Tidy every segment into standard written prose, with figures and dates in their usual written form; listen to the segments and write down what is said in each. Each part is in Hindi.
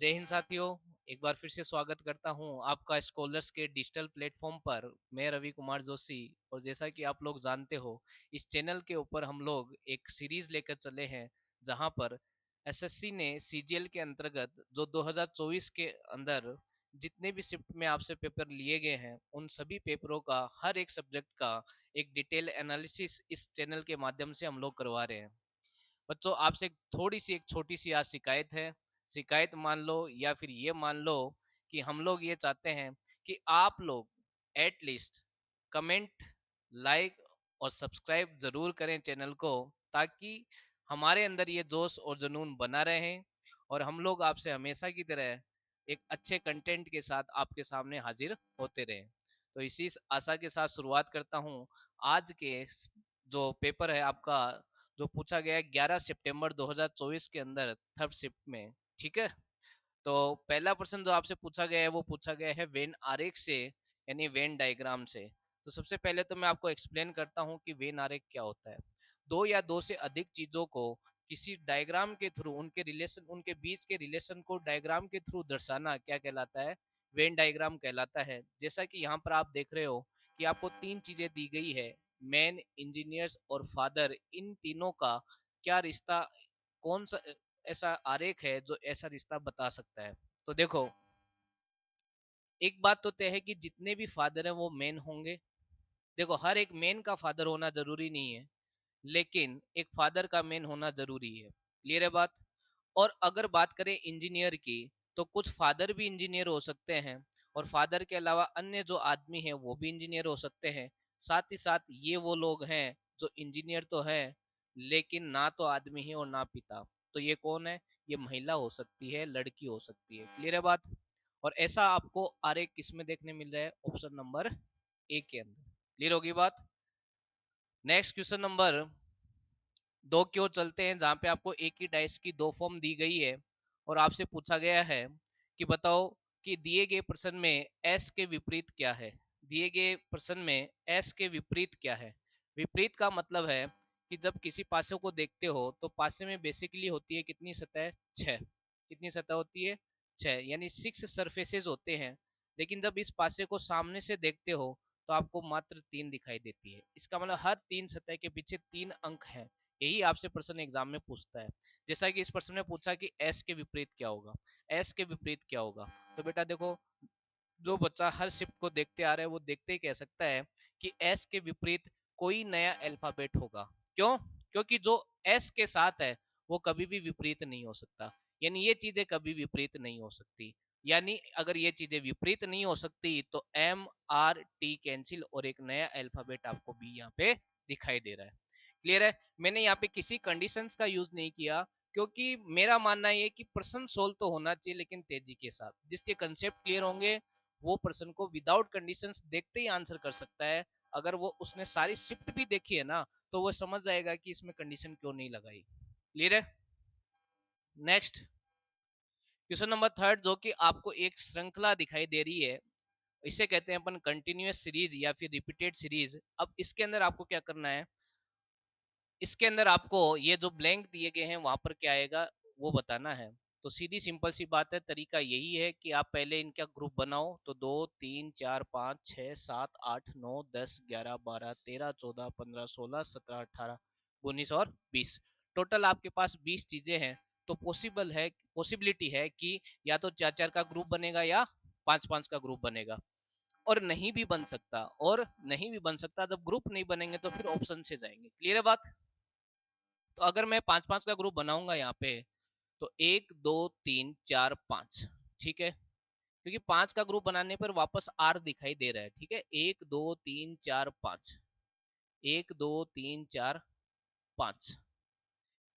जय हिंद साथियों। एक बार फिर से स्वागत करता हूं आपका स्कॉलर्स के डिजिटल प्लेटफॉर्म पर। मैं रवि कुमार जोशी। और जैसा कि आप लोग जानते हो, इस चैनल के ऊपर हम लोग एक सीरीज लेकर चले हैं जहां पर एसएससी ने सीजीएल के अंतर्गत जो 2024 के अंदर जितने भी शिफ्ट में आपसे पेपर लिए गए हैं उन सभी पेपरों का हर एक सब्जेक्ट का एक डिटेल एनालिसिस इस चैनल के माध्यम से हम लोग करवा रहे हैं। बच्चों, आपसे थोड़ी सी एक छोटी सी आज शिकायत है। शिकायत मान लो या फिर ये मान लो कि हम लोग ये चाहते हैं कि आप लोग एटलीस्ट कमेंट, लाइक और सब्सक्राइब जरूर करें चैनल को, ताकि हमारे अंदर ये जोश और जुनून बना रहे और हम लोग आपसे हमेशा की तरह एक अच्छे कंटेंट के साथ आपके सामने हाजिर होते रहें। तो इसी आशा के साथ शुरुआत करता हूँ। आज के जो पेपर है आपका, जो पूछा गया है 11 सितंबर 2024 के अंदर थर्ड शिफ्ट में, ठीक है। तो पहला प्रश्न जो आपसे पूछा गया है वो पूछा गया है वेन आरेख से, यानी वेन डायग्राम से। तो सबसे पहले तो मैं आपको एक्सप्लेन करता हूँ कि वेन आरेख क्या होता है। दो या दो से अधिक चीजों को किसी डायग्राम के थ्रू उनके बीच के रिलेशन को डायग्राम के थ्रू दर्शाना क्या कहलाता है? वेन डायग्राम कहलाता है। जैसा कि यहाँ पर आप देख रहे हो कि आपको तीन चीजें दी गई है, मैन, इंजीनियर्स और फादर। इन तीनों का क्या रिश्ता, कौन सा ऐसा आरेख है जो ऐसा रिश्ता बता सकता है? तो देखो, एक बात तो तय है कि जितने भी फादर हैं वो मेन होंगे। देखो, हर एक मेन का फादर होना जरूरी नहीं है, लेकिन एक फादर का मेन होना जरूरी है। क्लियर है बात? और अगर बात करें इंजीनियर की, तो कुछ फादर भी इंजीनियर हो सकते हैं और फादर के अलावा अन्य जो आदमी है वो भी इंजीनियर हो सकते हैं। साथ ही साथ ये वो लोग हैं जो इंजीनियर तो है लेकिन ना तो आदमी है और ना पिता। तो ये कौन है? ये महिला हो सकती है, लड़की हो सकती है। क्लियर है बात? और ऐसा आपको आरेख किस में देखने मिल रहा है? ऑप्शन नंबर ए के अंदर। क्लियर होगी बात? नेक्स्ट क्वेश्चन नंबर दो की ओर चलते हैं, जहां पे आपको एक ही डाइस की दो फॉर्म दी गई है और आपसे पूछा गया है कि बताओ कि दिए गए प्रश्न में एस के विपरीत क्या है। दिए गए प्रश्न में एस के विपरीत क्या है? विपरीत का मतलब है कि जब किसी पासे को देखते हो तो पासे में बेसिकली होती है कितनी सतह? छह। कितनी सतह होती है? छह, यानी सिक्स सरफेसेस होते हैं। लेकिन जब इस पासे को सामने से देखते हो तो आपको मात्र तीन दिखाई देती है। इसका मतलब हर तीन सतह के पीछे तीन अंक हैं। यही आपसे प्रश्न एग्जाम में पूछता है। जैसा कि इस प्रश्न में पूछा कि एस के विपरीत क्या होगा। एस के विपरीत क्या होगा? तो बेटा देखो, जो बच्चा हर शिफ्ट को देखते आ रहा है वो देखते ही कह सकता है कि एस के विपरीत कोई नया अल्फाबेट होगा। क्यों? क्योंकि जो एस के साथ है वो कभी भी विपरीत नहीं हो सकता। यानी ये चीजें कभी विपरीत नहीं हो सकती। यानी अगर ये चीजें विपरीत नहीं हो सकती तो एम आर टी कैंसिल और एक नया अल्फाबेट आपको भी यहाँ पे दिखाई दे रहा है। क्लियर है? मैंने यहाँ पे किसी कंडीशंस का यूज नहीं किया, क्योंकि मेरा मानना ये कि प्रश्न सोल्व तो होना चाहिए लेकिन तेजी के साथ। जिसके कंसेप्ट क्लियर होंगे वो प्रश्न को विदाउट कंडीशंस देखते ही आंसर कर सकता है। अगर वो उसने सारी शिफ्ट भी देखी है ना, तो वो समझ जाएगा कि इसमें कंडीशन क्यों नहीं लगाई। क्लियर है? नेक्स्ट क्वेश्चन नंबर थर्ड, जो कि आपको एक श्रृंखला दिखाई दे रही है, इसे कहते हैं अपन कंटिन्यूअस सीरीज या फिर रिपीटेड सीरीज। अब इसके अंदर आपको क्या करना है? इसके अंदर आपको ये जो ब्लैंक दिए गए हैं वहां पर क्या आएगा वो बताना है। तो सीधी सिंपल सी बात है, तरीका यही है कि आप पहले इनका ग्रुप बनाओ। तो 2 3 4 5 6 7 8 9 10 11 12 13 14 15 16 17 18 19 और 20। टोटल आपके पास 20 चीजें हैं। तो पॉसिबिलिटी है कि या तो चार चार का ग्रुप बनेगा या पांच पांच का ग्रुप बनेगा। और नहीं भी बन सकता, और नहीं भी बन सकता, जब ग्रुप नहीं बनेंगे तो फिर ऑप्शन से जाएंगे। क्लियर है बात? तो अगर मैं पांच पांच का ग्रुप बनाऊंगा यहाँ पे, तो 1 2 3 4 5, ठीक है। क्योंकि पांच का ग्रुप बनाने पर वापस आर दिखाई दे रहा है, ठीक है। 1 2 3 4 5, 1 2 3 4 5।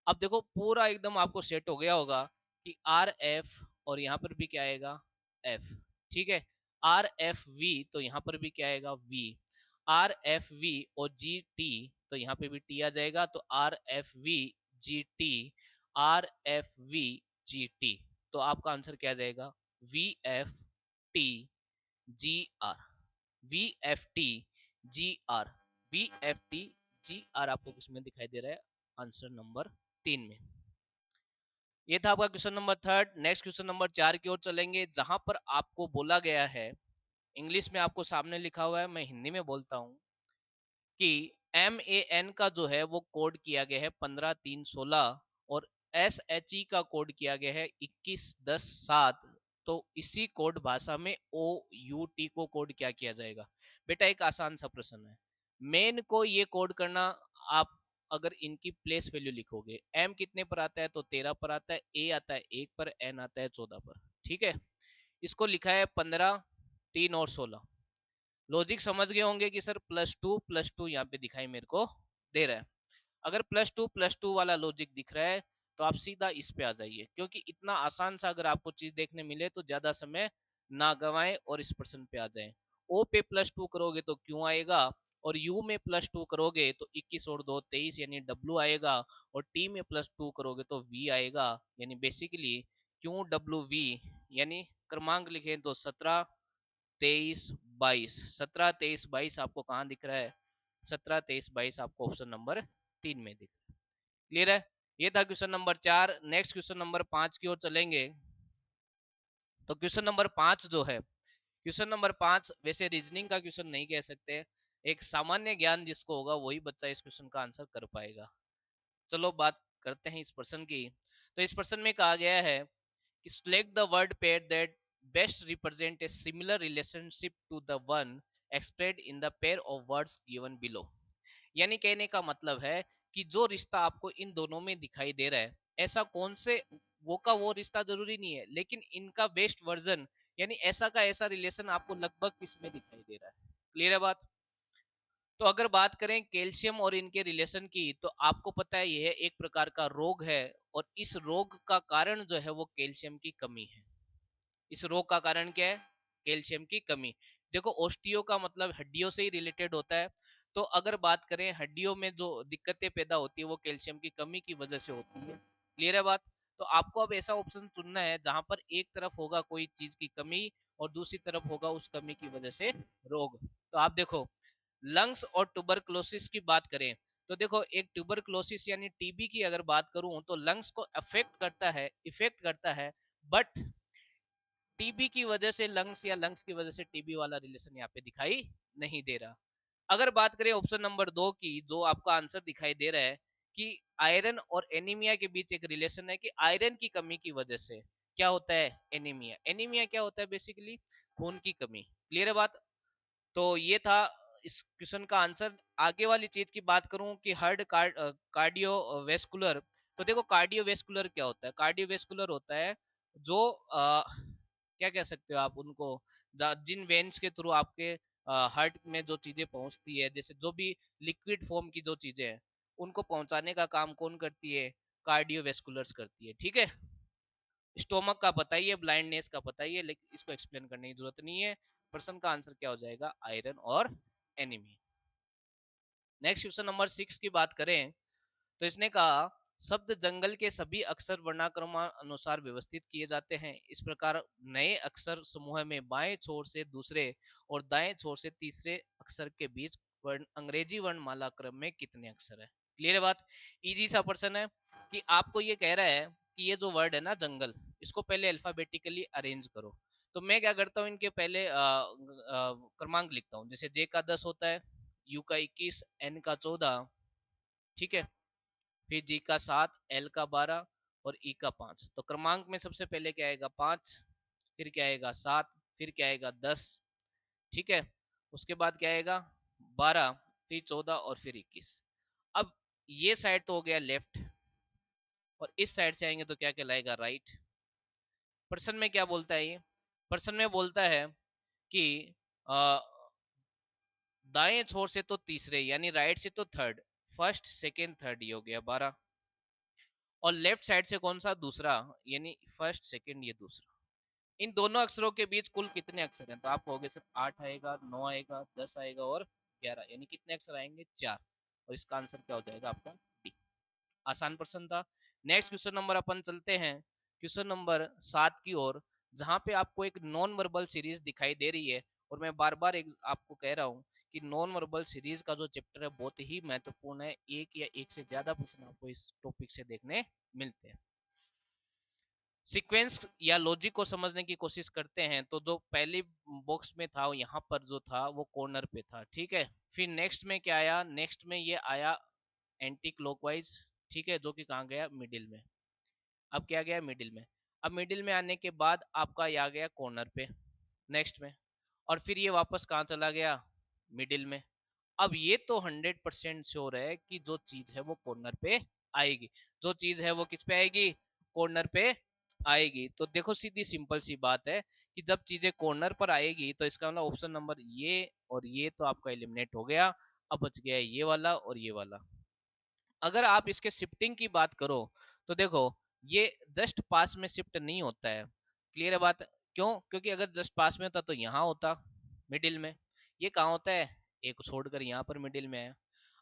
अब देखो पूरा एकदम आपको सेट हो गया होगा कि आर एफ, और यहाँ पर भी क्या आएगा? एफ। ठीक है। आर एफ वी, तो यहाँ पर भी क्या आएगा? वी। आर एफ वी और जी टी, तो यहाँ पे भी टी आ जाएगा। तो R F V G T, R F V G T. तो आपका आंसर क्या आ जाएगा? V F T G R. V F T G R. V F T G R आपको किसमें दिखाई दे रहा है? आंसर नंबर 3 में। ये था आपका question number third. Next question number 4 की ओर चलेंगे, जहां पर आपको बोला गया है, इंग्लिश में आपको सामने लिखा हुआ है, मैं हिंदी में बोलता हूँ कि MAN का जो है वो कोड किया गया है 15,316 और SHE का कोड किया गया है 21,10,7। तो इसी कोड भाषा में OUT को कोड क्या किया जाएगा? बेटा एक आसान सा प्रश्न है। मेन को ये कोड करना, आप अगर इनकी प्लेस वैल्यू लिखोगे, M कितने पर आता है तो 13 पर आता है, A आता है 1 पर, N आता है 14 पर। ठीक है, इसको लिखा है 15, 3 और 16। लॉजिक समझ गए होंगे कि सर प्लस टू यहाँ पे दिखाई मेरे को दे रहा है। अगर प्लस टू वाला लॉजिक दिख रहा है तो आप सीधा इस पे आ जाइए, क्योंकि इतना आसान सा अगर आपको चीज देखने मिले तो ज्यादा समय ना गवाएं और इस प्रश्न पे आ जाएं। ओ पे प्लस टू करोगे तो क्यों आएगा, और यू में प्लस टू करोगे तो 21 और 2 23 यानी डब्ल्यू आएगा, और टी में प्लस टू करोगे तो वी आएगा। यानी बेसिकली क्यों डब्ल्यू वी, यानी क्रमांक लिखे तो 17, 23, 22। 17, 23, 22 आपको कहाँ दिख रहा है? 17, 23, 22 आपको ऑप्शन नंबर 3 में दिख रहा है। क्लियर है? ये था question number 4। Next question number 5 की ओर चलेंगे। तो क्वेश्चन नंबर 5 जो है, क्वेश्चन नंबर 5 वैसे रीजनिंग का क्वेश्चन नहीं कह सकते, एक सामान्य ज्ञान जिसको होगा वही बच्चा इस क्वेश्चन का आंसर कर पाएगा। चलो बात करते हैं इस प्रश्न की। तो इस प्रश्न में कहा गया है कि select the word pair that best represent a similar relationship to the one expressed in the pair of words given below। यानी कहने का मतलब है कि जो रिश्ता आपको इन दोनों में दिखाई दे रहा है, ऐसा कौन से वो का वो रिश्ता जरूरी नहीं है, लेकिन इनका बेस्ट वर्जन यानी ऐसा का ऐसा रिलेशन आपको लगभग किसमें दिखाई दे रहा है। क्लियर है बात? तो अगर बात करें कैल्शियम और इनके रिलेशन की, तो आपको पता है यह एक प्रकार का रोग है, और इस रोग का कारण जो है वो कैल्शियम की कमी है। इस रोग का कारण क्या है? कैल्शियम की कमी। देखो ओस्टियो का मतलब हड्डियों से ही रिलेटेड होता है, तो अगर बात करें हड्डियों में जो दिक्कतें पैदा होती है वो कैल्शियम की कमी की वजह से होती है। क्लियर है बात? तो आपको अब ऐसा ऑप्शन चुनना है जहां पर एक तरफ होगा कोई चीज की कमी और दूसरी तरफ होगा उस कमी की वजह से रोग। तो आप देखो, लंग्स और ट्यूबरक्लोसिस की बात करें तो देखो, एक ट्यूबरक्लोसिस यानी टीबी की अगर बात करूं तो लंग्स को अफेक्ट करता है, इफेक्ट करता है, बट टीबी की वजह से लंग्स या लंग्स की वजह से टीबी वाला रिलेशन यहाँ पे दिखाई नहीं दे रहा। अगर बात करें ऑप्शन नंबर 2 की, जो आपका आंसर दिखाई दे रहा है कि आयरन और एनीमिया के बीच एक रिलेशन है, कि आयरन की कमी की वजह से क्या होता है? एनीमिया। एनीमिया क्या होता है? बेसिकली खून की कमी। क्लियर है बात? तो ये था इस क्वेश्चन का आंसर। आगे वाली चीज की बात करूं कि कार्डियोवेस्कुलर, तो देखो कार्डियोवेस्कुलर क्या होता है? कार्डियोवेस्कुलर होता है जो क्या कह सकते हो आप उनको, जिन वेन्स के थ्रू आपके हार्ट में जो चीजें पहुंचती है, जैसे जो भी लिक्विड फॉर्म की जो चीजें हैं उनको पहुंचाने का काम कौन करती है? कार्डियोवेस्कुलर्स करती है। ठीक है, स्टोमक का बताइए, ब्लाइंडनेस का बताइए, लेकिन इसको एक्सप्लेन करने की जरूरत नहीं है। प्रश्न का आंसर क्या हो जाएगा? आयरन और एनीमी। नेक्स्ट क्वेश्चन नंबर 6 की बात करें तो इसने कहा शब्द जंगल के सभी अक्षर वर्णानुसार व्यवस्थित किए जाते हैं, इस प्रकार नए अक्षर समूह में बाएं छोर से दूसरे और दाएं छोर से तीसरे अक्षर के बीच अंग्रेजी वर्णमाला क्रम में कितने अक्षर है? क्लियर है बात? इजी सा प्रश्न है कि आपको ये कह रहा है कि ये जो वर्ड है ना जंगल, इसको पहले अल्फाबेटिकली अरेंज करो। तो मैं क्या करता हूँ, इनके पहले क्रमांक लिखता हूँ। जैसे जे का 10 होता है, यू का 21, एन का 14, ठीक है, फिर जी का 7, एल का 12 और ई का 5। तो क्रमांक में सबसे पहले क्या आएगा? 5, फिर क्या आएगा? 7, फिर क्या आएगा? 10, ठीक है, उसके बाद क्या आएगा? 12, फिर 14 और फिर 21। अब ये साइड तो हो गया लेफ्ट, और इस साइड से आएंगे तो क्या कहलाएगा? राइट। प्रश्न में क्या बोलता है ये? प्रश्न में बोलता है कि अ, दाएं छोर से तो तीसरे यानी राइट से तो थर्ड, फर्स्ट सेकेंड थर्ड, ये हो गया 12, और लेफ्ट साइड से कौन सा? दूसरा, यानी फर्स्ट सेकेंड, ये दूसरा। इन दोनों अक्षरों के बीच कुल कितने अक्षर हैं? तो आप कहोगे सर 8 आएगा, 9 आएगा, 10 आएगा और 11, यानी कितने अक्षर आएंगे? 4। और इसका आंसर क्या हो जाएगा आपका? डी। आसान प्रश्न था। नेक्स्ट क्वेश्चन नंबर अपन चलते हैं क्वेश्चन नंबर 7 की ओर, जहां पे आपको एक नॉन वर्बल सीरीज दिखाई दे रही है। और मैं बार बार एक आपको कह रहा हूँ कि नॉन वर्बल सीरीज का जो चैप्टर है बहुत ही महत्वपूर्ण है। एक या एक से ज्यादा प्रश्न आपको इस टॉपिक से देखने मिलते हैं। सीक्वेंस या लॉजिक को समझने की कोशिश करते हैं तो जो पहली बॉक्स में था यहाँ पर जो था वो कॉर्नर पे था, ठीक है। फिर नेक्स्ट में क्या आया, नेक्स्ट में ये आया एंटी क्लॉकवाइज, ठीक है, जो कि कहाँ गया, मिडिल में। अब क्या गया, मिडिल में। अब मिडिल में आने के बाद आपका ये आ गया कॉर्नर पे, नेक्स्ट में। और फिर ये वापस कहाँ चला गया, मिडिल में। अब ये तो 100% श्योर है कि जो चीज है वो कॉर्नर पे आएगी, जो चीज है वो किस पे आएगी, कॉर्नर पे आएगी। तो देखो सीधी सिंपल सी बात है कि जब चीजें कॉर्नर पर आएगी तो इसका मतलब ऑप्शन नंबर ये और ये तो आपका एलिमिनेट हो गया। अब बच गया ये वाला और ये वाला। अगर आप इसके शिफ्टिंग की बात करो तो देखो ये जस्ट पास में शिफ्ट नहीं होता है, क्लियर है बात। क्यों, क्योंकि अगर जस्ट पास में होता तो यहाँ होता मिडिल में, ये कहाँ होता है, एक छोड़कर यहाँ पर मिडिल में है।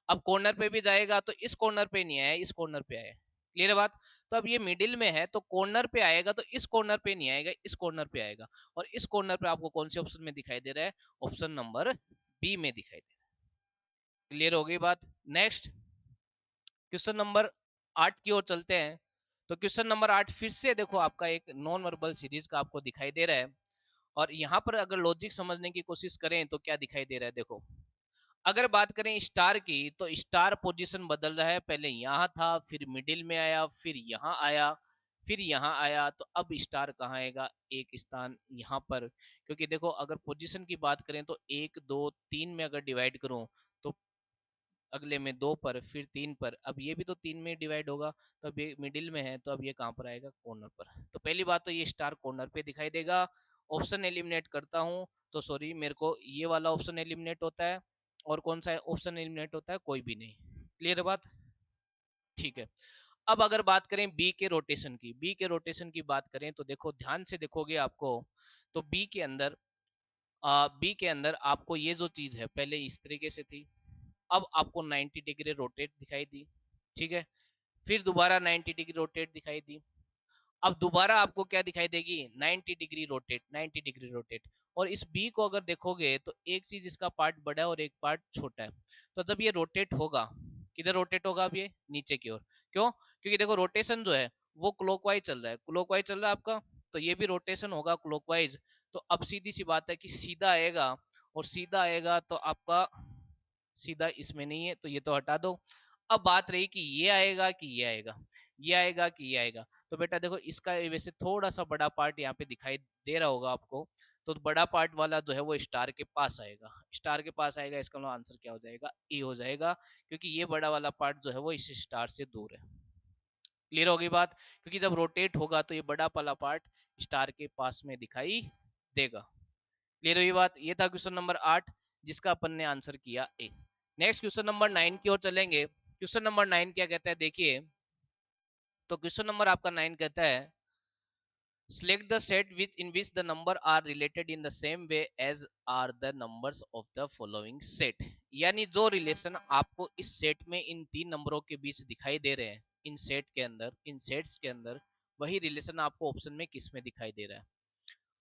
अब कॉर्नर पे भी जाएगा तो इस कॉर्नर पे नहीं आया, इस कॉर्नर पे आया, क्लियर है बात। तो अब ये मिडिल में है तो कॉर्नर पे आएगा तो इस कॉर्नर पे नहीं आएगा, इस कॉर्नर पे आएगा। और इस कॉर्नर पे आपको कौन से ऑप्शन में दिखाई दे रहा है, ऑप्शन नंबर बी में दिखाई दे रहा है। क्लियर हो गई बात। नेक्स्ट क्वेश्चन नंबर 8 की ओर चलते हैं। तो क्वेश्चन नंबर 8 फिर से देखो आपका एक नॉन वर्बल सीरीज का आपको दिखाई दे रहा है। और यहाँ पर अगर लॉजिक समझने की कोशिश करें तो क्या दिखाई दे रहा है, देखो अगर बात करें स्टार की तो स्टार पोजीशन बदल रहा है, पहले यहाँ था, फिर मिडिल में आया, फिर यहाँ आया, फिर यहाँ आया। तो अब स्टार कहाँ आएगा, एक स्थान यहाँ पर। क्योंकि देखो अगर पोजीशन की बात करें तो 1 2 3 में अगर डिवाइड करूं तो अगले में 2 पर, फिर 3 पर, अब ये भी तो 3 में डिवाइड होगा। तो अब ये मिडिल में है तो अब ये कहाँ पर आएगा, कॉर्नर पर। तो पहली बात तो ये स्टार कॉर्नर पे दिखाई देगा। ऑप्शन एलिमिनेट करता हूँ तो सॉरी मेरे को ये वाला ऑप्शन एलिमिनेट होता है। और कौन सा ऑप्शन एलिमिनेट होता है, कोई भी नहीं। क्लियर है बात, ठीक है। अब अगर बात करें बी के रोटेशन की, बी के रोटेशन की बात करें तो देखो ध्यान से देखोगे आपको, तो बी के अंदर बी के अंदर आपको ये जो चीज है पहले इस तरीके से थी, अब आपको 90 डिग्री रोटेट दिखाई दी, ठीक है। फिर दोबारा 90 डिग्री रोटेट दिखाई दी। अब दोबारा आपको क्या दिखाई देगी, 90 डिग्री रोटेट, 90 डिग्री रोटेट। और इस बी को अगर देखोगे तो एक चीज इसका पार्ट बड़ा है और एक पार्ट छोटा है। तो जब ये रोटेट होगा, किधर रोटेट होगा, अब ये नीचे की ओर। क्यों, क्योंकि देखो रोटेशन जो है वो क्लॉकवाइज चल रहा है, क्लॉकवाइज चल रहा है आपका। तो ये भी रोटेशन होगा क्लॉकवाइज। तो अब सीधी सी बात है कि सीधा आएगा, और सीधा आएगा तो आपका सीधा इसमें नहीं है तो ये तो हटा दो। अब बात रही कि ये आएगा कि ये आएगा, ये आएगा कि ये आएगा। तो बेटा देखो इसका वैसे थोड़ा सा बड़ा पार्ट यहाँ पे दिखाई दे रहा होगा आपको। तो बड़ा पार्ट वाला जो है वो स्टार के पास आएगा, स्टार के पास आएगा। इसका मतलब आंसर क्या हो जाएगा, ए हो जाएगा। क्योंकि ये बड़ा वाला पार्ट जो है वो इस स्टार से दूर है। क्लियर होगी बात, क्योंकि जब रोटेट होगा तो ये बड़ा वाला पार्ट स्टार के पास में दिखाई देगा। क्लियर हुई बात। ये था क्वेश्चन नंबर 8 जिसका अपन ने आंसर किया ए। नेक्स्ट क्वेश्चन नंबर 9 की ओर चलेंगे। क्वेश्चन नंबर 9 क्या कहता है, देखिए। तो क्वेश्चन नंबर आपका 9 कहता है, select the set which in which the number are related in the same way as are the numbers of the following set। यानी जो रिलेशन आपको इस सेट में इन तीन नंबरों के बीच दिखाई दे रहे हैं, इन सेट के अंदर, इन सेट्स के अंदर, वही रिलेशन आपको ऑप्शन में किस में दिखाई दे रहा है।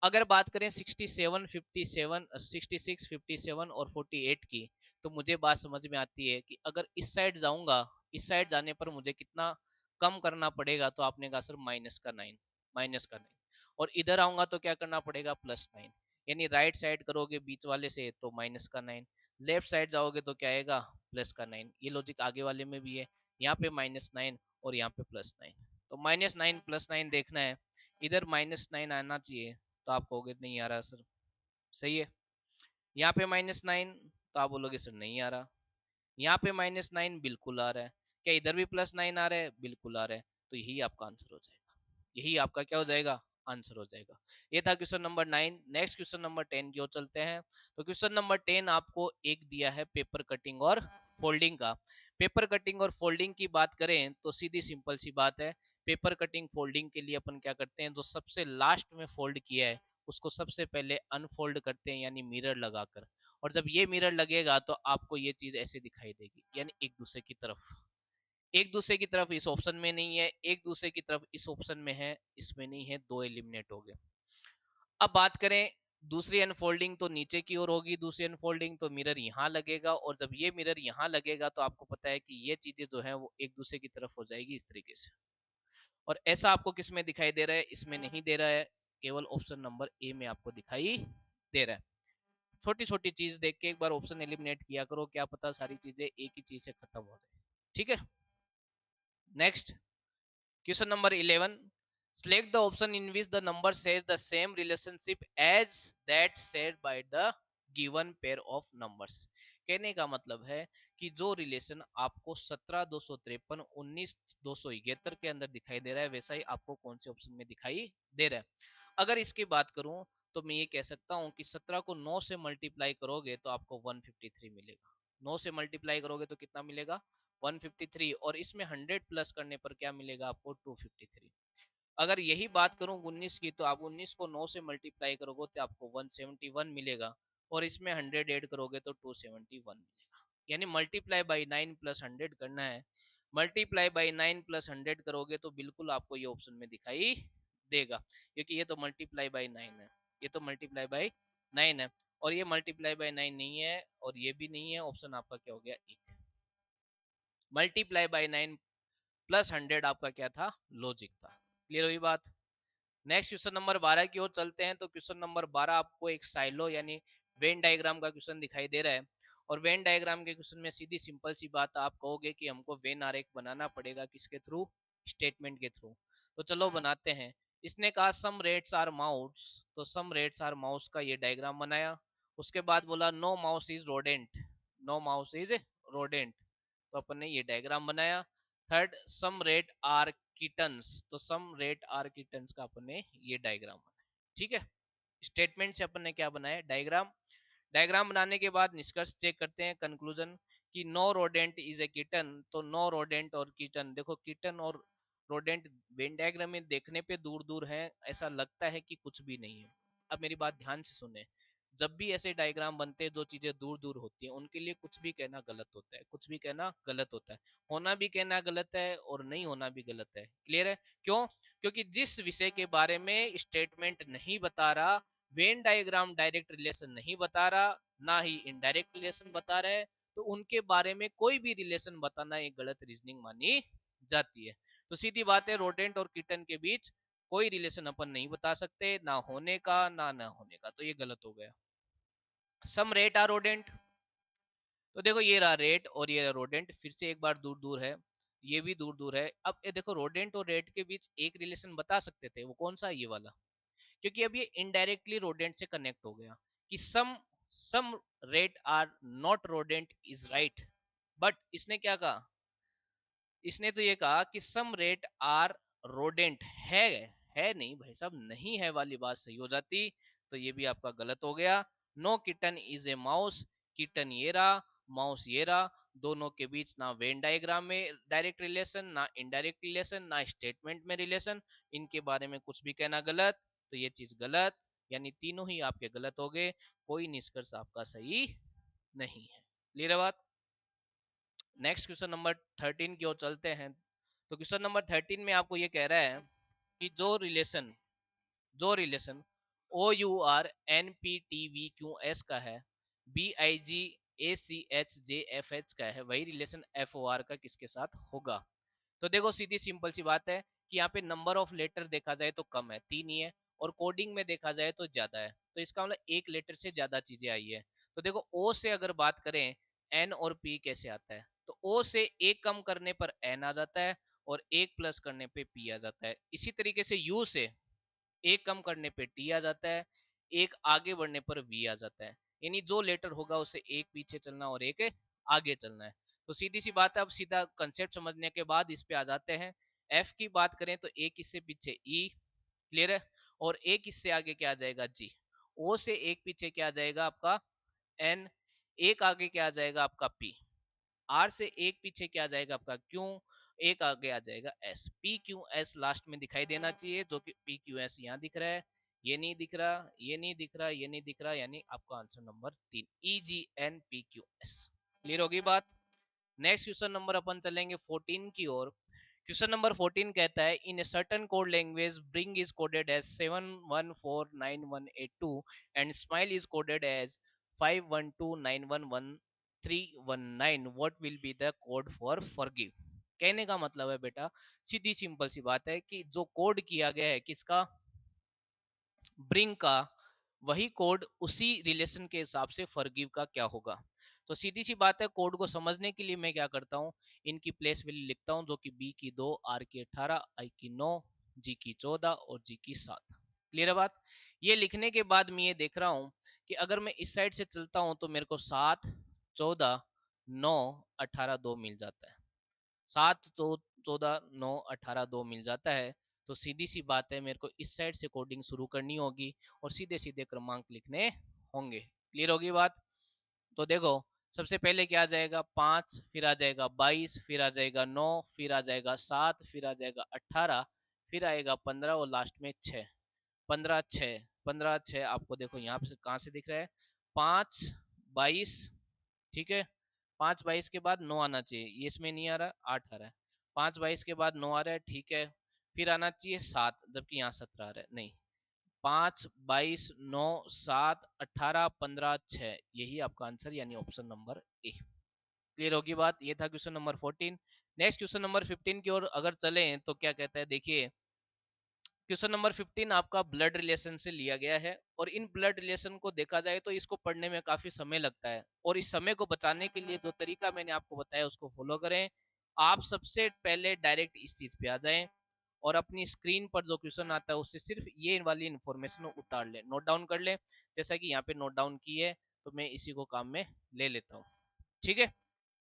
अगर बात करें 67 57 66 57 और 48 की, तो मुझे बात समझ में आती है कि अगर इस साइड जाऊंगा, इस साइड जाने पर मुझे कितना कम करना पड़ेगा, तो आपने कहा सर माइनस का 9, माइनस का 9। और इधर आऊंगा तो क्या करना पड़ेगा, +9। यानी राइट साइड करोगे बीच वाले से तो माइनस का 9, लेफ्ट साइड जाओगे तो क्या आएगा, +9। ये लॉजिक आगे वाले में भी है, यहाँ पे -9 और यहाँ पे +9। तो -9 +9 देखना है, इधर -9 आना चाहिए। तो आप कहोगे नहीं आ रहा सर, सही है। यहाँ पे -9 तो आप बोलोगे सर नहीं आ रहा। यहाँ पे -9 बिल्कुल आ रहा है। क्या इधर भी +9 आ रहा है, बिल्कुल आ रहा है। तो यही आपका आंसर हो जाएगा, यही आपका क्या हो जाएगा, आंसर हो जाएगा। ये था question number 9। Next question number 10 की ओर चलते हैं। तो क्वेश्चन नंबर 10 आपको एक दिया है पेपर कटिंग और फोल्डिंग का। पेपर कटिंग और फोल्डिंग की बात करें तो सीधी सिंपल सी बात है, पेपर कटिंग फोल्डिंग के लिए अपन क्या करते हैं, जो सबसे लास्ट में फोल्ड किया है उसको सबसे पहले अनफोल्ड करते हैं, यानी मिरर लगाकर। और जब ये मिरर लगेगा तो आपको ये चीज ऐसे दिखाई देगी, यानी एक दूसरे की तरफ, एक दूसरे की तरफ इस ऑप्शन में नहीं है, एक दूसरे की तरफ इस ऑप्शन में है, इसमें नहीं है, दो एलिमिनेट हो गए। अब बात करें दूसरी अनफोल्डिंग, तो नीचे की ओर होगी दूसरी अनफोल्डिंग, तो मिरर यहाँ लगेगा। और जब ये मिरर यहाँ लगेगा तो आपको पता है कि ये चीजें जो है वो एक दूसरे की तरफ हो जाएगी इस तरीके से। और ऐसा आपको किस में दिखाई दे रहा है, इसमें नहीं दे रहा है, केवल ऑप्शन नंबर ए में आपको दिखाई दे रहा है। छोटी छोटी चीज देख के एक बार ऑप्शन एलिमिनेट किया करो, क्या पता सारी चीजें एक ही चीज से खत्म हो जाए। ठीक है, next question number 11, select the option in which the number shares the same relationship as that shared by the given pair of numbers। कहने का मतलब है कि जो रिलेशन आपको 17 253 19 271 के अंदर दिखाई दे रहा है, वैसा ही आपको कौन से ऑप्शन में दिखाई दे रहा है। अगर इसकी बात करूं तो मैं ये कह सकता हूं कि 17 को 9 से मल्टीप्लाई करोगे तो आपको 153 मिलेगा। 9 से मल्टीप्लाई करोगे तो कितना मिलेगा, 153, और इसमें 100 प्लस करने पर क्या मिलेगा आपको, 253। अगर यही बात करूं 19 की, तो आप 19 को 9 से मल्टीप्लाई करोगे तो आपको 171 मिलेगा, और इसमें 100 ऐड करोगे तो 271 मिलेगा। यानी मल्टीप्लाई बाई 9 प्लस 100 करना है। मल्टीप्लाई बाई 9 प्लस 100 करोगे तो बिल्कुल आपको ये ऑप्शन में दिखाई देगा, क्योंकि ये तो मल्टीप्लाई बाई 9 है, ये तो मल्टीप्लाई बाई 9 है, और ये मल्टीप्लाई बाई 9 नहीं है, और ये भी नहीं है। ऑप्शन आपका क्या हो गया, एक। मल्टीप्लाई बाई 9 प्लस 100 आपका क्या था, लॉजिक था। क्लियर हुई बात। नेक्स्ट क्वेश्चन नंबर 12 की ओर चलते हैं। तो क्वेश्चन नंबर 12 आपको एक साइलो यानी वेन डायग्राम का क्वेश्चन दिखाई दे रहा है, और वेन डायग्राम के क्वेश्चन में सीधी सिंपल सी बात आप कहोगे कि हमको वेन आरेख बनाना पड़ेगा, किसके थ्रू, स्टेटमेंट के थ्रू। तो चलो बनाते हैं। इसने कहा सम रेट्स आर माउस, तो सम रेट्स आर माउस का ये डायग्राम बनाया। उसके बाद बोला no mouse is rodent, no mouse is rodent, तो अपन ने ये डायग्राम बनाया। Third, some rat are kittens, तो सम रेट आर किटन्स का अपन ने ये डायग्राम बनाया। ठीक है, स्टेटमेंट से अपन ने क्या बनाया, डायग्राम। डायग्राम बनाने के बाद निष्कर्ष चेक करते हैं, कंक्लूजन, कि no rodent is a kitten. तो नो रोडेंट और किटन, देखो किटन और रोडेंट वेन डायग्राम में देखने पे दूर दूर है, ऐसा लगता है कि कुछ भी नहीं है। अब मेरी बात ध्यान से सुने, जब भी ऐसे डायग्राम बनते हैं जो चीजें दूर दूर होती हैं, उनके लिए कुछ भी कहना गलत होता है, कुछ भी कहना गलत होता है। होना भी कहना गलत है और नहीं होना भी गलत है। क्लियर है, क्यों? क्योंकि जिस विषय के बारे में स्टेटमेंट नहीं बता रहा, वेन डायग्राम डायरेक्ट रिलेशन नहीं बता रहा, ना ही इनडायरेक्ट रिलेशन बता रहा है, तो उनके बारे में कोई भी रिलेशन बताना एक गलत रीजनिंग मानी जाती है। तो सीधी बात है, रोडेंट और किटन के बीच कोई रिलेशन अपन नहीं बता सकते, ना होने का ना होने का, तो ये गलत हो गया। सम रेट आर रोडेंट, तो देखो ये रहा रेट और ये रहा रोडेंट, फिर से एक बार दूर दूर है, ये भी दूर दूर है। अब ये देखो रोडेंट और रेट के बीच एक रिलेशन बता सकते थे, वो कौन सा है, ये वाला, क्योंकि अब ये इनडायरेक्टली रोडेंट से कनेक्ट हो गया कि some rat are not rodent is right. But इसने क्या कहा, इसने तो ये कहा कि सम रेट आर रोडेंट है नहीं भाई साहब, नहीं है वाली बात सही हो जाती, तो ये भी आपका गलत हो गया। No kitten is a mouse, kitten ये रहा, माउस ये रहा, दोनों के बीच ना वेन डायग्राम में डायरेक्ट रिलेशन, ना इनडायरेक्ट रिलेशन, ना स्टेटमेंट में रिलेशन, इनके बारे में कुछ भी कहना गलत, तो ये चीज गलत, यानी तीनों ही आपके गलत हो गए, कोई निष्कर्ष आपका सही नहीं है। क्लियर बात। नेक्स्ट क्वेश्चन नंबर 13 की ओर चलते हैं। तो क्वेश्चन नंबर 13 में आपको ये कह रहा है कि जो relation O U R N P T V Q S का है, B I J A C H J F H का है, वही रिलेशन एफ ओ आर का किसके साथ होगा। तो देखो सीधी सिंपल सी बात है कि यहाँ पे नंबर ऑफ लेटर देखा जाए तो कम है, 3 ही है, और कोडिंग में देखा जाए तो ज्यादा है, तो इसका मतलब एक लेटर से ज्यादा चीजें आई है। तो देखो ओ से अगर बात करें, एन और पी कैसे आता है, तो ओ से एक कम करने पर एन आ जाता है, और एक प्लस करने पे पी आ जाता है। इसी तरीके से यू से एक कम करने पे टी आ जाता है, एक आगे बढ़ने पर वी आ जाता है। यानी जो लेटर होगा उसे एक पीछे चलना और एक आगे चलना है। तो सीधी सी बात है, अब सीधा कंसेप्ट समझने के बाद इस पे आ जाते हैं। एफ की बात करें तो एक इससे पीछे ई, क्लियर है, और एक इससे आगे क्या आ जाएगा, जी। ओ से एक पीछे क्या आ जाएगा आपका एन, एक आगे क्या आ जाएगा आपका पी, आर से एक पीछे क्या आ जाएगा आपका क्यू, एक आगे आ जाएगा S. P Q S last में दिखाई देना चाहिए, जो कि पी क्यू एस यहाँ दिख रहा है, ये नहीं दिख रहा, ये नहीं दिख रहा, ये नहीं दिख रहा, यानी आपका answer number 3, E G N P Q S. Clear होगी बात। नेक्स्ट क्वेश्चन नंबर अपन चलेंगे 14 की ओर। क्वेश्चन नंबर 14 कहता है in a certain code language bring is coded as 7149182 and smile is coded as 512911319, what will be the code for forgive. कहने का मतलब है बेटा, सीधी सिंपल सी बात है कि जो कोड किया गया है किसका, ब्रिंग का, वही कोड उसी रिलेशन के हिसाब से फॉरगिव का क्या होगा। तो सीधी सी बात है, कोड को समझने के लिए मैं क्या करता हूँ, इनकी प्लेस वैल्यू लिखता हूँ, जो कि बी की 2, आर की 18, आई की 9, जी की 14 और जी की 7। क्लियर है बात। ये लिखने के बाद मैं ये देख रहा हूँ कि अगर मैं इस साइड से चलता हूँ तो मेरे को 7, 14, 9, 18, 2 मिल जाता है। 7, 14, 9, 18, 2 मिल जाता है। तो सीधी सी बात है, मेरे को इस साइड से कोडिंग शुरू करनी होगी और सीधे सीधे क्रमांक लिखने होंगे। क्लियर होगी बात। तो देखो, सबसे पहले क्या आ जाएगा, 5, फिर आ जाएगा 22, फिर आ जाएगा 9, फिर आ जाएगा 7, फिर आ जाएगा 18, फिर आएगा 15 और लास्ट में 6। 15, 6, 15, 6 आपको देखो यहाँ पे कहाँ से दिख रहा है, 5, 22, ठीक है। 5, 22 के बाद 9 आना चाहिए, ये इसमें नहीं आ रहा, 8 आ रहा है। 5, 22 के बाद 9 आ रहा है, ठीक है। फिर आना चाहिए 7, जबकि यहाँ 17 आ रहा है, नहीं। 5, 22, 9, 7, 18, 15, 6, यही आपका आंसर यानी ऑप्शन नंबर ए। क्लियर होगी बात। ये था question number 14। Next question number 15 की ओर अगर चले तो क्या कहता है, देखिए क्वेश्चन नंबर 15 आपका ब्लड रिलेशन से लिया गया है, और इन ब्लड रिलेशन को देखा जाए तो इसको पढ़ने में काफी समय लगता है, और इस समय को बचाने के लिए जो तरीका मैंने आपको बताया उसको फॉलो करें। आप सबसे पहले डायरेक्ट इस चीज पे आ जाएं और अपनी स्क्रीन पर जो क्वेश्चन आता है उससे सिर्फ ये वाली इंफॉर्मेशन उतार ले, नोट डाउन कर ले। जैसा कि यहाँ पे नोट डाउन की है, तो मैं इसी को काम में ले लेता हूँ। ठीक है।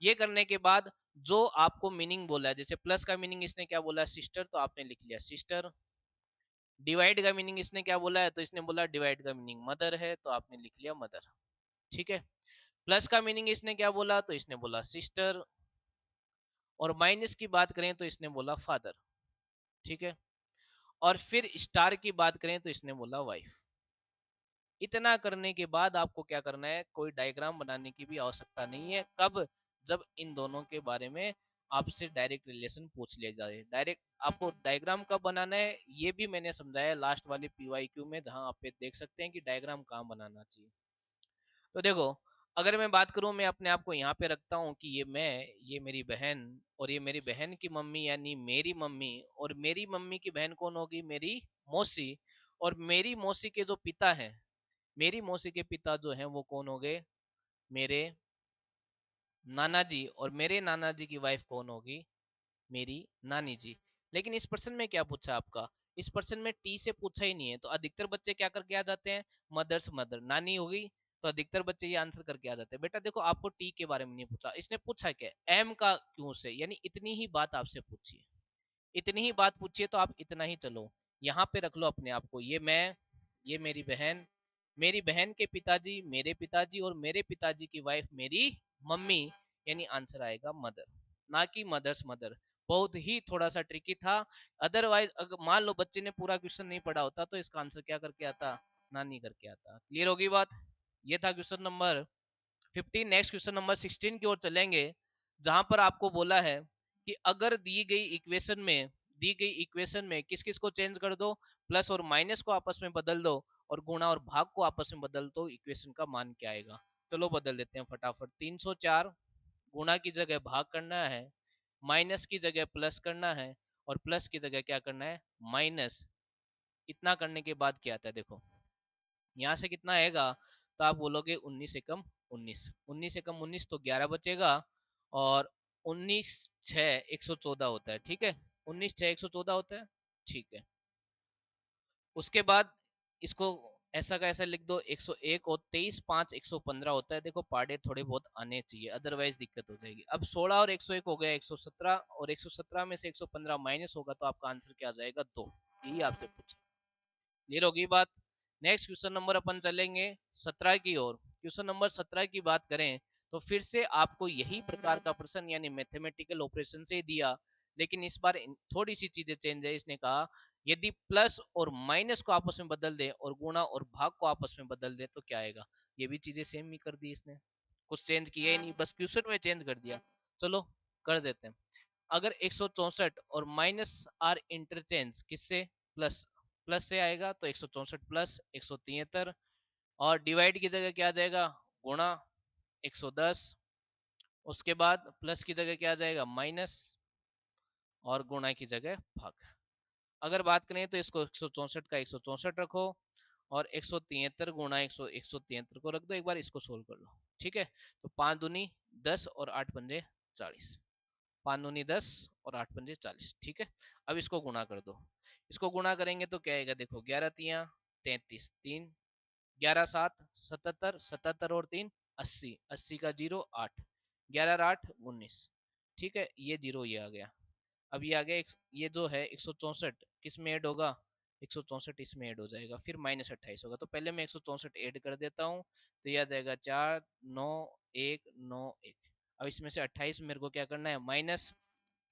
ये करने के बाद जो आपको मीनिंग बोला है, जैसे प्लस का मीनिंग इसने क्या बोला, सिस्टर, तो आपने लिख लिया सिस्टर। डिवाइड का मीनिंग इसने क्या बोला है, तो इसने बोला डिवाइड का मीनिंग मदर है, तो आपने लिख लिया मदर। ठीक है। प्लस का मीनिंग इसने क्या बोला, तो इसने बोला सिस्टर। और माइनस की बात करें तो इसने बोला फादर। ठीक है। और फिर स्टार की बात करें तो इसने बोला वाइफ। इतना करने के बाद आपको क्या करना है, कोई डायग्राम बनाने की भी आवश्यकता नहीं है। कब, जब इन दोनों के बारे में आपसे डायरेक्ट रिलेशन पूछ लिया जाए। डायरेक्ट आपको डायग्राम कब बनाना है ये भी मैंने समझाया लास्ट वाले पीवाईक्यू में, जहां आप देख सकते हैं कि डायग्राम कहाँ बनाना चाहिए। तो देखो, अगर मैं बात करूं, मैं अपने आप को यहाँ पे रखता हूँ कि ये मैं, ये मेरी बहन, और ये मेरी बहन की मम्मी यानी मेरी मम्मी, और मेरी मम्मी की बहन कौन होगी, मेरी मौसी। और मेरी मौसी के जो पिता हैं, मेरी मौसी के पिता जो हैं वो कौन हो गए, मेरे नाना जी। और मेरे नाना जी की वाइफ कौन होगी, मेरी नानी जी। लेकिन इस प्रश्न में क्या पूछा आपका, इस प्रश्न में टी से पूछा ही नहीं है। तो अधिकतर बच्चे क्या करके आ जाते हैं, मदर्स मदर, नानी होगी, तो अधिकतर बच्चे ये आंसर करके आ जाते हैं। बेटा देखो, आपको टी के बारे में नहीं पूछा, इसने पूछा क्या, एम का क्यों से, यानी इतनी ही बात आपसे पूछी है, इतनी ही बात पूछिए, तो आप इतना ही चलो, यहाँ पे रख लो अपने आप को। ये मैं, ये मेरी बहन, मेरी बहन के पिताजी मेरे पिताजी, और मेरे पिताजी की वाइफ मेरी मम्मी, यानी आंसर आएगा मदर, ना कि मदर्स मदर। बहुत ही थोड़ा सा ट्रिकी था। अदरवाइज अगर मान लो बच्चे ने पूरा क्वेश्चन नहीं पढ़ा होता तो इसका आंसर क्या करके आता, नानी करके आता। क्लियर होगी बात। ये था question number 15। Next question number 16 की ओर चलेंगे, जहां पर आपको बोला है कि अगर दी गई इक्वेशन में किस किस को चेंज कर दो, प्लस और माइनस को आपस में बदल दो, और गुणा और भाग को आपस में बदल दो, इक्वेशन का मान क्या आएगा। चलो बदल देते हैं फटाफट। 304 गुणा की जगह भाग करना है, माइनस की जगह प्लस करना है, और प्लस की जगह क्या करना है, माइनस। इतना करने के बाद क्या आता है, देखो यहाँ से कितना आएगा, तो आप बोलोगे 19 एकम 19, 19 एकम 19 तो 11 बचेगा, और 19 6 114 होता है। ठीक है, 19 6 114 होता है। ठीक है। उसके बाद इसको ऐसा का ऐसा लिख दो, 101 और 23 5 115 होता है। देखो पार्टे थोड़े बहुत आने चाहिए, अदरवाइज दिक्कत हो जाएगी। अब 16 और 101 हो गया 117, और 117 में से 115 माइनस होगा, तो आपका आंसर क्या आ जाएगा, 2। यही आपसे पूछा। क्लियर होगी बात। नेक्स्ट क्वेश्चन नंबर अपन चलेंगे 17 की ओर। क्वेश्चन नंबर 17 की बात करें तो फिर से आपको यही प्रकार का प्रश्न यानी मैथमेटिकल ऑपरेशन से दिया, लेकिन इस बार थोड़ी सी चीजें चेंज है। इसने कहा यदि प्लस और माइनस को आपस में बदल दे और गुणा और भाग को आपस में बदल दे तो क्या आएगा। ये भी चीजें सेम ही कर दी इसने, कुछ चेंज किया ही नहीं, बस क्वेश्चन में चेंज कर दिया। चलो कर देते हैं। अगर 164 और माइनस आर इंटरचेंज किससे, प्लस, प्लस से आएगा, तो 164 प्लस 173, और डिवाइड की जगह क्या आ जाएगा, गुणा 110, उसके बाद प्लस की जगह क्या आ जाएगा, माइनस, और गुणा की जगह भाग। अगर बात करें तो इसको 164 का 164 रखो और 173 गुणा 173 को रख दो, एक बार इसको सोल्व कर लो। ठीक है, तो 5 दूनी 10 और 8 पंजे 40, 5 दूनी 10 और 8 पंजे 40। ठीक है, अब इसको गुणा कर दो। इसको गुणा करेंगे तो क्या आएगा, देखो 11 तिया 33, 3 11 7 77, 77 और 3 80, 80 का 0 8, 11 और 8 19। ठीक है, ये 0 ये आ गया। अब ये आ गया ये जो है 164 किस में ऐड होगा, 164 इसमें ऐड हो जाएगा, फिर -28 होगा। तो पहले मैं 164 ऐड कर देता हूँ, तो ये आ जाएगा 4 9 1 9 1। अब इसमें से 28 मेरे को क्या करना है माइनस,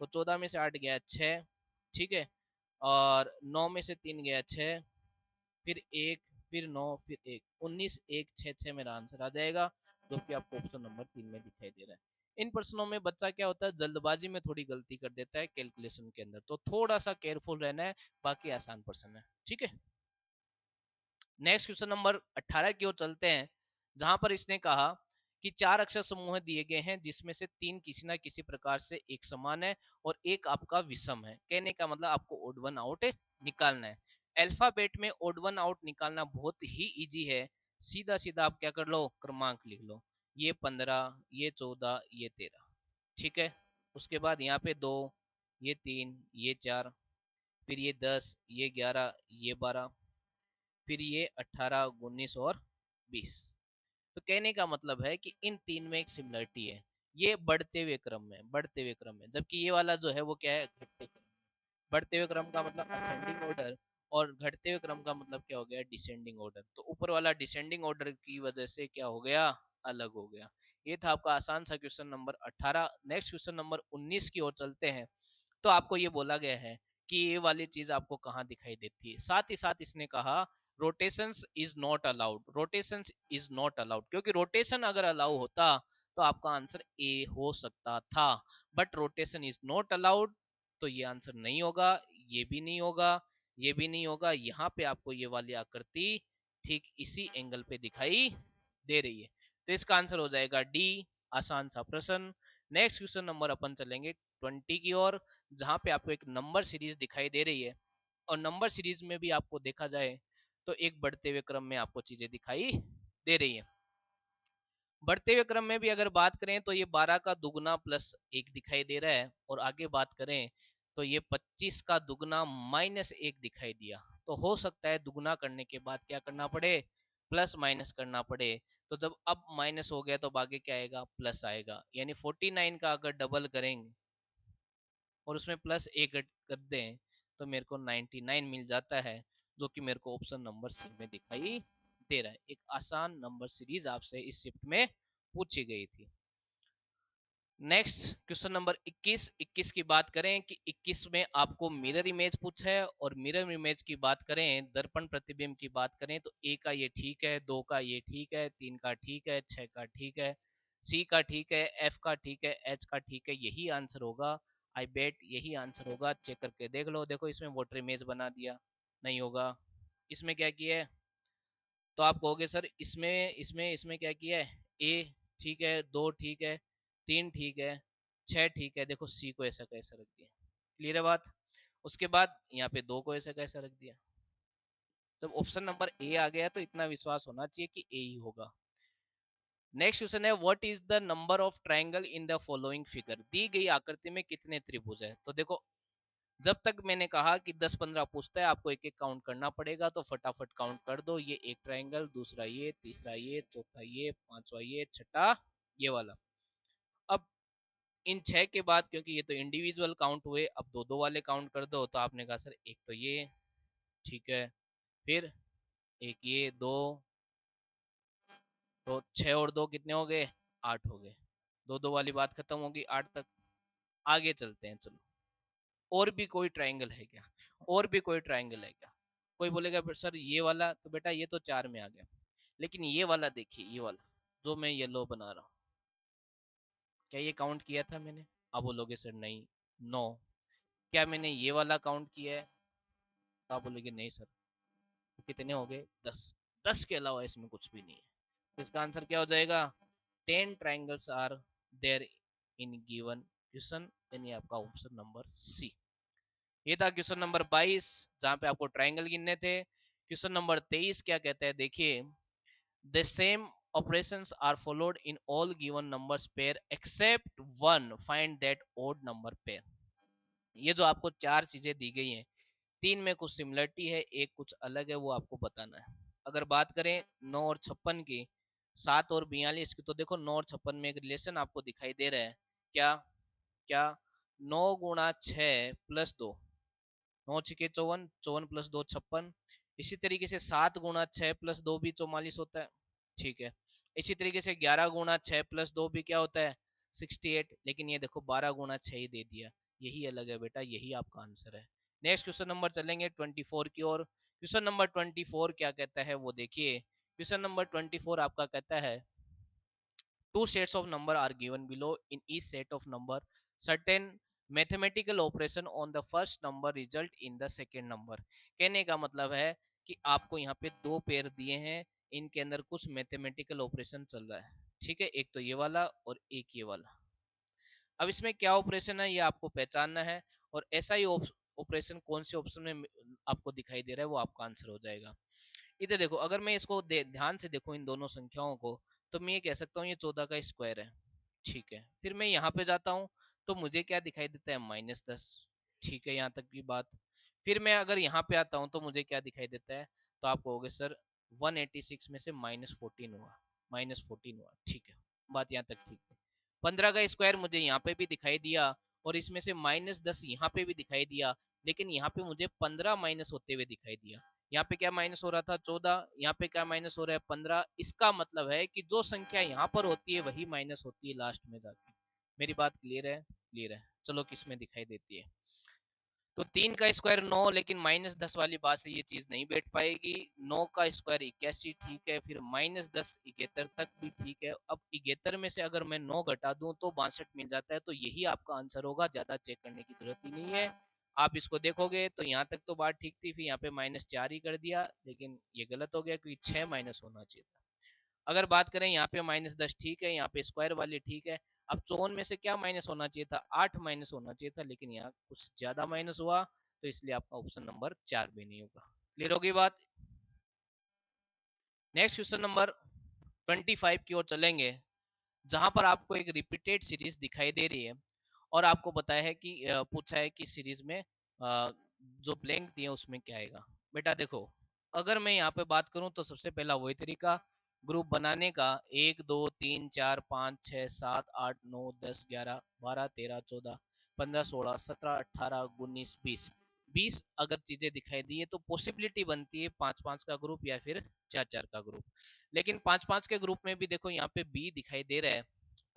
तो 14 में से 8 गया 6। ठीक है, और 9 में से 3 गया 6, फिर 1, फिर 9, फिर 1, 19 1 6 6 मेरा आंसर आ जाएगा, जो कि आपको ऑप्शन नंबर 3 में दिखाई दे रहा है। इन प्रश्नों में बच्चा क्या होता है, जल्दबाजी में थोड़ी गलती कर देता है कैलकुलेशन के अंदर, तो थोड़ा सा केयरफुल रहना है, बाकी आसान प्रश्न है। ठीक है, नेक्स्ट क्वेश्चन नंबर 18 की ओर चलते हैं, जहां पर इसने कहा कि 4 अक्षर समूह दिए गए हैं जिसमें से 3 किसी ना किसी प्रकार से एक समान है और एक आपका विषम है। कहने का मतलब आपको ओड वन आउट निकालना है। अल्फाबेट में ओड वन आउट निकालना बहुत ही इजी है, सीधा सीधा आप क्या कर लो, क्रमांक लिख लो, ये 15, ये 14, ये 13। ठीक है, उसके बाद यहाँ पे 2, ये 3, ये 4, फिर ये 10, ये 11, ये 12, फिर ये 18, 19 और 20। तो कहने का मतलब है कि इन तीन में एक सिमिलरिटी है, ये बढ़ते हुए क्रम में, बढ़ते हुए क्रम में, जबकि ये वाला जो है वो क्या है, घटते क्रम। बढ़ते हुए क्रम का मतलब असेंडिंग ऑर्डर, और घटते हुए क्रम का मतलब क्या हो गया, डिसेंडिंग ऑर्डर। तो ऊपर वाला डिसेंडिंग ऑर्डर की वजह से क्या हो गया, अलग हो गया। ये था आपका आसान सा question number 18। Next question number 19 की ओर चलते हैं। तो आपको ये बोला गया है कि ये वाली चीज आपको कहाँ दिखाई देती है, साथ ही साथ इसने कहा rotations is not allowed, rotations is not allowed, क्योंकि रोटेशन अगर अलाउ होता तो आपका आंसर ए हो सकता था, but rotation is not allowed, तो ये आंसर नहीं होगा, ये भी नहीं होगा, ये भी नहीं होगा। यहाँ पे आपको ये वाली आकृति ठीक इसी एंगल पे दिखाई दे रही है, तो इसका आंसर हो जाएगा डी, आसान सा प्रश्न। नेक्स्ट क्वेश्चन नंबर अपन चलेंगे 20 की ओर, जहां पे आपको एक नंबर सीरीज दिखाई दे रही है, और नंबर सीरीज में भी आपको देखा जाए तो एक बढ़ते हुए क्रम में आपको चीजें दिखाई दे रही है। बढ़ते हुए क्रम में भी अगर बात करें तो ये 12 का दुगना प्लस 1 दिखाई दे रहा है, और आगे बात करें तो ये 25 का दुगना माइनस 1 दिखाई दिया। तो हो सकता है दुगना करने के बाद क्या करना पड़े, प्लस माइनस करना पड़े। तो जब अब माइनस हो गया तो आगे क्या आएगा, प्लस आएगा, यानी 49 का अगर डबल करेंगे और उसमें प्लस एक कर दें तो मेरे को 99 मिल जाता है, जो कि मेरे को ऑप्शन नंबर सी में दिखाई दे रहा है। एक आसान नंबर सीरीज आपसे इस शिफ्ट में पूछी गई थी। नेक्स्ट क्वेश्चन नंबर 21 की बात करें कि 21 में आपको मिरर इमेज पूछा है, और मिरर इमेज की बात करें, दर्पण प्रतिबिंब की बात करें, तो ए का ये ठीक है, 2 का ये ठीक है, 3 का ठीक है, 6 का ठीक है, सी का ठीक है, एफ का ठीक है, एच का ठीक है, यही आंसर होगा। आई बेट यही आंसर होगा, चेक करके देख लो। देखो इसमें वाटर इमेज बना दिया, नहीं होगा। इसमें क्या किया है, तो आप कहोगे सर इसमें इसमें इसमें क्या किया है, ए ठीक है, 2 ठीक है, 3 ठीक है, 6 ठीक है, देखो सी को ऐसा कैसा रख दिया। क्लियर है बात। उसके बाद यहाँ पे 2 को ऐसा कैसा रख दिया। जब ऑप्शन नंबर ए आ गया तो इतना विश्वास होना चाहिए कि ए ही होगा। नेक्स्ट क्वेश्चन है, what is the number of triangle in the following figure, दी गई आकृति में कितने त्रिभुज है। तो देखो जब तक मैंने कहा कि 10-15 पूछता है आपको एक एक काउंट करना पड़ेगा, तो फटाफट काउंट कर दो। ये एक ट्रायंगल, दूसरा ये, तीसरा ये, चौथा ये, पांचवा ये, छठा ये वाला। अब इन 6 के बाद क्योंकि ये तो इंडिविजुअल काउंट हुए, अब दो दो वाले काउंट कर दो। तो आपने कहा सर एक तो ये ठीक है, फिर एक ये, दो, तो 6 और 2 कितने हो गए, 8 हो गए। दो दो वाली बात खत्म होगी 8 तक। आगे चलते हैं चलो, और भी कोई ट्रायंगल है क्या, और भी कोई ट्रायंगल है क्या। कोई बोलेगा सर ये वाला, तो बेटा ये तो 4 में आ गया, लेकिन ये वाला देखिए, ये वाला जो मैं येलो बना रहा हूँ, क्या ये काउंट किया था मैंने। आप बोलोगे सर नहीं, 9। क्या मैंने ये वाला काउंट किया है, तो आप बोलोगे नहीं सर। तो कितने हो गए, 10। 10 के अलावा इसमें कुछ भी नहीं है, तो इसका आंसर क्या हो जाएगा, 10 triangles are there in given question, यानी आपका ऑप्शन नंबर सी। ये था क्वेश्चन नंबर 22 जहां पे आपको ट्रायंगल गिनने थे। क्वेश्चन नंबर 23 क्या कहता है, देखिए, the same operations are followed in all given numbers pair except one, find that odd number pair। ये जो आपको चार चीजें दी गई हैं, तीन में कुछ सिमिलरिटी है, एक कुछ अलग है, वो आपको बताना है। अगर बात करें 9 और 56 की, 7 और 42 की, तो देखो 9 और 56 में एक रिलेशन आपको दिखाई दे रहा है। क्या क्या 9 गुणा 6 प्लस 2, 9 छके 54, 54 प्लस 2 56। इसी तरीके से 7 गुणा 6 प्लस 2 भी 44 होता है, ठीक है। इसी तरीके से 11 गुणा 6 प्लस 2 भी क्या होता है, 68। लेकिन ये देखो 12 गुणा 6 ही दे दिया, यही अलग है बेटा, यही आपका आंसर है। नेक्स्ट क्वेश्चन नंबर चलेंगे 24 की ओर। क्वेश्चन नंबर 24 क्या कहता है वो देखिए। क्वेश्चन नंबर 24 आपका कहता है, two sets of number are given below, in each set of number certain mathematical operation on the first number result in the second number। कहने का मतलब है कि आपको यहाँ पे दो पेयर दिए हैं, इनके अंदर कुछ मैथमेटिकल ऑपरेशन चल रहा है, ठीक है, एक तो ये वाला और एक ये वाला। अब इसमें क्या ऑपरेशन है ये आपको पहचानना है, और ऐसा ही ऑपरेशन कौन से ऑप्शन में आपको दिखाई दे रहा है वो आपका आंसर हो जाएगा। इधर देखो, अगर मैं इसको ध्यान से देखूं इन दोनों संख्याओं को, तो मैं ये कह सकता हूँ ये 14 का स्क्वायर है, ठीक है। फिर मैं यहाँ पे जाता हूँ तो मुझे क्या दिखाई देता है, -10, ठीक है, यहाँ तक की बात। फिर मैं अगर यहाँ पे आता हूँ तो मुझे क्या दिखाई देता है, तो आप कहोगे सर 186 में से -14 हुआ, -14 हुआ, ठीक है, बात यहाँ तक ठीक है। 15 का स्क्वायर मुझे यहाँ पे भी दिखाई दिया, और इसमें से -10 यहाँ पे भी दिखाई दिया, लेकिन यहाँ पे मुझे 15 माइनस होते हुए दिखाई दिया। यहाँ पे क्या माइनस हो रहा था, 14, यहाँ पे क्या माइनस हो रहा है, 15। इसका मतलब है कि जो संख्या यहाँ पर होती है वही माइनस होती है लास्ट में जाके। मेरी बात क्लियर है, क्लियर है। चलो किस में दिखाई देती है, तो 3 का स्क्वायर 9, लेकिन -10 वाली बात से ये चीज नहीं बैठ पाएगी। 9 का स्क्वायर 81, ठीक है, फिर -10 71 तक भी ठीक है। अब 71 में से अगर मैं 9 घटा दूं तो 62 मिल जाता है, तो यही आपका आंसर होगा, ज्यादा चेक करने की जरूरत ही नहीं है। आप इसको देखोगे तो यहाँ तक तो बात ठीक थी, फिर यहाँ पे -4 ही कर दिया, लेकिन ये गलत हो गया क्योंकि 6 माइनस होना चाहिए था। अगर बात करें यहाँ पे -10 ठीक है, यहाँ पे स्क्वायर वाली ठीक है। अब 54 में से क्या माइनस होना चाहिए था, 8 माइनस होना चाहिए था, लेकिन यहाँ कुछ ज्यादा माइनस हुआ, तो इसलिए आपका ऑप्शन नंबर 4 भी नहीं होगा। क्लियर होगी बात। नेक्स्ट क्वेश्चन नंबर 25 की ओर चलेंगे, जहां पर आपको एक रिपीटेड सीरीज दिखाई दे रही है, और आपको बताया है कि पूछा है कि सीरीज में जो ब्लैंक दिए उसमें क्या आएगा। बेटा देखो, अगर मैं यहाँ पे बात करूं तो सबसे पहला वही तरीका ग्रुप बनाने का, 1 2 3 4 5 6 7 8 9 10 11 12 13 14 15 16 17 18 19 20। 20 अगर चीजें दिखाई दी है तो पॉसिबिलिटी बनती है 5 5 का ग्रुप या फिर 4 4 का ग्रुप। लेकिन 5 5 के ग्रुप में भी देखो यहाँ पे बी दिखाई दे रहा है,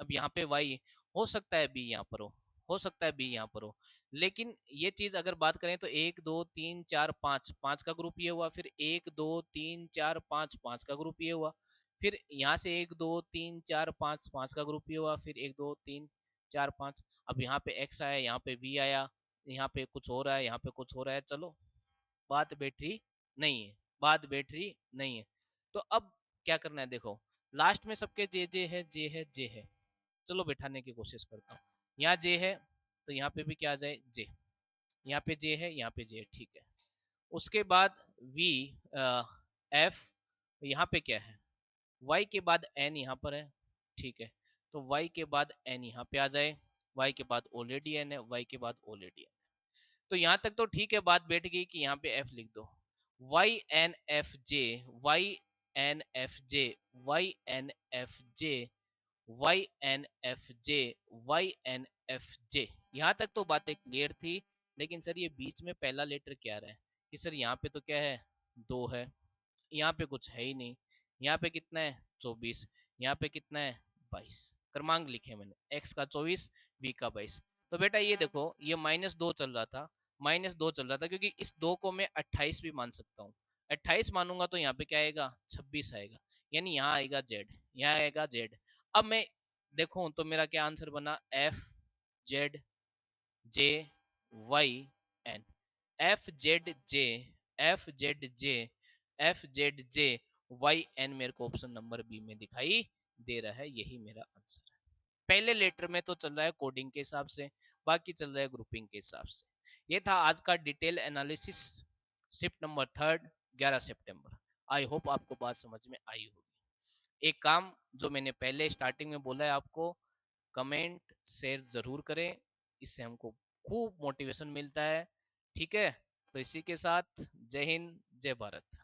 अब यहाँ पे वाई, हो सकता है बी यहाँ पर हो सकता है बी यहाँ पर हो। लेकिन ये चीज अगर बात करें तो 1 2 3 4 5, 5 का ग्रुप ये हुआ, फिर 1 2 3 4 5, 5 का ग्रुप ये हुआ, फिर यहाँ से 1 2 3 4 5, 5 का ग्रुप ये हुआ, फिर 1 2 3 4 5। अब यहाँ पे एक्स आया, यहाँ पे वी आया, यहाँ पे कुछ हो रहा है, यहाँ पे कुछ हो रहा है। चलो बात बैटरी नहीं है, बात बैटरी नहीं है। तो अब क्या करना है, देखो लास्ट में सबके जे जे है, जे है, जे है। चलो बैठाने की कोशिश करता हूँ। यहाँ जे है तो यहाँ पे भी क्या आ जाए, जे। यहाँ पे जे है, यहाँ पे जे है, ठीक है। उसके बाद वी, एफ, यहाँ पे क्या है, वाई के बाद एन यहाँ पर है, ठीक है। तो वाई के बाद एन यहाँ पे आ जाए, वाई के बाद ऑलरेडी एन है, वाई के बाद ऑलरेडी एन। तो यहाँ तक तो ठीक है, बात बैठ गई कि यहाँ पे एफ लिख दो, वाई एन एफ जे, वाई एन एफ जे, वाई एन एफ जे, वाई एन एफ जे, वाई एन एफ जे। यहाँ तक तो बातें क्लियर थी, लेकिन सर ये बीच में पहला लेटर क्या रहा है, कि सर यहाँ पे तो क्या है, 2 है, यहाँ पे कुछ है ही नहीं, यहाँ पे कितना है 24, यहाँ पे कितना है 22। क्रमांक लिखे मैंने, x का 24, b का 22। तो बेटा ये देखो, ये -2 चल रहा था, -2 चल रहा था, क्योंकि इस 2 को मैं 28 भी मान सकता हूँ। 28 मानूंगा तो यहाँ पे क्या आएगा, 26 आएगा, यानी यहाँ आएगा z, यहाँ आएगा z। अब मैं देखूं तो मेरा क्या आंसर बना, F Z J Y N, F Z J, F Z J, F Z J, Y N, मेरे को ऑप्शन नंबर बी में दिखाई दे रहा है, यही मेरा आंसर है। पहले लेटर में तो चल रहा है कोडिंग के हिसाब से, बाकी चल रहा है ग्रुपिंग के हिसाब से। ये था आज का detail analysis, shift number third, 11 September. I hope आपको बात समझ में आई होगी। एक काम जो मैंने पहले स्टार्टिंग में बोला है आपको, कमेंट शेयर जरूर करें, इससे हमको खूब मोटिवेशन मिलता है। ठीक है, तो इसी के साथ जय हिंद, जय भारत।